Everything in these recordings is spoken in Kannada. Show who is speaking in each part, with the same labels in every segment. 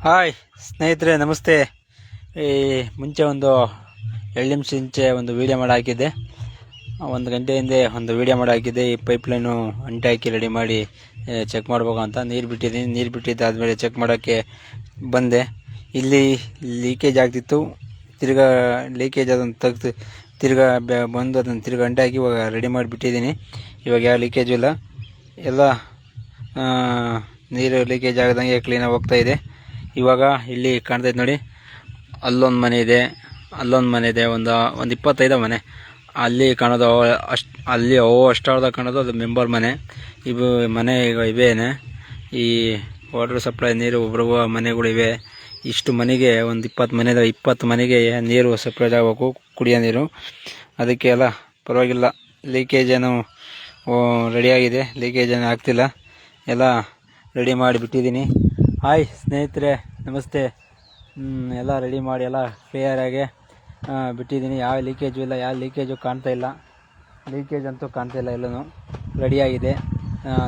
Speaker 1: ಹಾಯ್ ಸ್ನೇಹಿತರೆ, ನಮಸ್ತೆ. ಈ ಮುಂಚೆ ಒಂದು 2 ನಿಮಿಷ ಮುಂಚೆ ಒಂದು ವೀಡಿಯೋ ಮಾಡಿ ಹಾಕಿದ್ದೆ. 1 ಗಂಟೆ ಹಿಂದೆ ಒಂದು ವೀಡಿಯೋ ಮಾಡಿ ಹಾಕಿದ್ದೆ. ಈ ಪೈಪ್ಲೈನು ಅಂಟೆ ಹಾಕಿ ರೆಡಿ ಮಾಡಿ ಚೆಕ್ ಮಾಡ್ಬೇಕು ಅಂತ ನೀರು ಬಿಟ್ಟಿದ್ದೀನಿ. ನೀರು ಬಿಟ್ಟಿದ್ದಾದಮೇಲೆ ಚೆಕ್ ಮಾಡೋಕ್ಕೆ ಬಂದೆ. ಇಲ್ಲಿ ಲೀಕೇಜ್ ಆಗ್ತಿತ್ತು. ತಿರ್ಗಾ ಲೀಕೇಜ್ ಅದನ್ನು ತೆಗೆದು ತಿರ್ಗಾ ಬಂದು ಅದನ್ನು ತಿರ್ಗಾ ಅಂಟೆ ಹಾಕಿ ಇವಾಗ ರೆಡಿ ಮಾಡಿ ಬಿಟ್ಟಿದ್ದೀನಿ. ಇವಾಗ ಯಾವ ಲೀಕೇಜು ಇಲ್ಲ, ಎಲ್ಲ ನೀರು ಲೀಕೇಜ್ ಆಗದಂಗೆ ಕ್ಲೀನಾಗಿ ಹೋಗ್ತಾ ಇದೆ. ಇವಾಗ ಇಲ್ಲಿ ಕಾಣ್ತೈತೆ ನೋಡಿ, ಅಲ್ಲೊಂದು ಮನೆ ಇದೆ, ಅಲ್ಲೊಂದು ಮನೆ ಇದೆ, ಒಂದು 25 ಮನೆ ಅಲ್ಲಿ ಕಾಣೋದು. ಅಲ್ಲಿ ಅಷ್ಟಾರ್ಧ ಕಾಣೋದು ಅದು ಮೆಂಬರ್ ಮನೆ. ಇವು ಮನೆ ಇವೇನೆ. ಈ ವಾಟರ್ ಸಪ್ಲೈ ನೀರು ಬರುವ ಮನೆಗಳಿವೆ. ಇಷ್ಟು ಮನೆಗೆ ಒಂದು 20 ಮನೆ, 20 ಮನೆಗೆ ನೀರು ಸಪ್ಲೈ ಆಗಬೇಕು, ಕುಡಿಯೋ ನೀರು. ಅದಕ್ಕೆ ಎಲ್ಲ ಪರವಾಗಿಲ್ಲ, ಲೀಕೇಜ್ ಏನು ರೆಡಿಯಾಗಿದೆ, ಲೀಕೇಜ್ ಏನು ಆಗ್ತಿಲ್ಲ, ಎಲ್ಲ ರೆಡಿ ಮಾಡಿ ಬಿಟ್ಟಿದ್ದೀನಿ. ಹಾಯ್ ಸ್ನೇಹಿತರೆ, ನಮಸ್ತೆ. ಎಲ್ಲ ರೆಡಿ ಮಾಡಿ ಎಲ್ಲ ಕ್ಲಿಯರಾಗಿ ಬಿಟ್ಟಿದ್ದೀನಿ. ಯಾವ ಲೀಕೇಜು ಇಲ್ಲ, ಯಾವ ಲೀಕೇಜು ಕಾಣ್ತಾ ಇಲ್ಲ. ಲೀಕೇಜ್ ಅಂತೂ ಕಾಣ್ತಾ ಇಲ್ಲ, ಎಲ್ಲನೂ ರೆಡಿಯಾಗಿದೆ.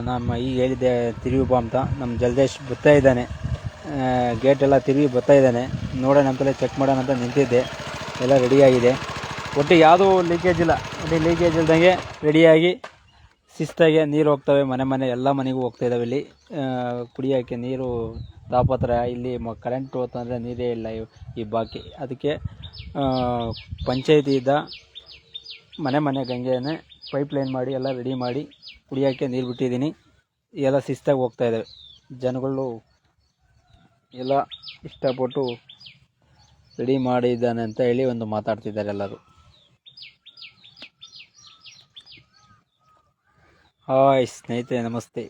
Speaker 1: ನಮ್ಮ ಈಗ ಹೇಳಿದ್ದೆ ತಿರುಗಿ ಬಾ ಅಂತ. ನಮ್ಮ ಜಲ್ದೇಶ್ ಬರ್ತಾ ಇದ್ದಾನೆ, ಗೇಟೆಲ್ಲ ತಿರುಗಿ ಬರ್ತಾ ಇದ್ದಾನೆ. ನೋಡೋಣ ಅಂತಲೇ ಚೆಕ್ ಮಾಡೋಣ ಅಂತ ನಿಂತಿದ್ದೆ. ಎಲ್ಲ ರೆಡಿಯಾಗಿದೆ, ಒಟ್ಟು ಯಾವುದೂ ಲೀಕೇಜ್ ಇಲ್ಲ. ಒಟ್ಟು ಲೀಕೇಜ್ ಇಲ್ದಂಗೆ ರೆಡಿಯಾಗಿ ಶಿಸ್ತಾಗೆ ನೀರು ಹೋಗ್ತವೆ. ಮನೆ ಎಲ್ಲ ಮನೆಗೂ ಹೋಗ್ತಾ ಇದ್ದಾವೆ. ಇಲ್ಲಿ ಕುಡಿಯೋಕ್ಕೆ ನೀರು ತಾಪತ್ರ. ಇಲ್ಲಿ ಕರೆಂಟ್ ಹೋತಂದರೆ ನೀರೇ ಇಲ್ಲ ಈ ಬಾಕಿ. ಅದಕ್ಕೆ ಪಂಚಾಯತಿಯಿಂದ ಮನೆ ಗಂಗೆನೇ ಪೈಪ್ಲೈನ್ ಮಾಡಿ ಎಲ್ಲ ರೆಡಿ ಮಾಡಿ ಕುಡಿಯೋಕ್ಕೆ ನೀರು ಬಿಟ್ಟಿದ್ದೀನಿ. ಎಲ್ಲ ಶಿಸ್ತಾಗಿ ಹೋಗ್ತಾ ಇದ್ದಾವೆ. ಜನಗಳು ಎಲ್ಲ ಇಷ್ಟಪಟ್ಟು ರೆಡಿ ಮಾಡಿದ್ದಾನೆ ಅಂತ ಹೇಳಿ ಒಂದು ಮಾತಾಡ್ತಿದ್ದಾರೆ ಎಲ್ಲರೂ. ಹಾಯ್ ಸ್ನೇಹಿತರೆ, ನಮಸ್ತೆ.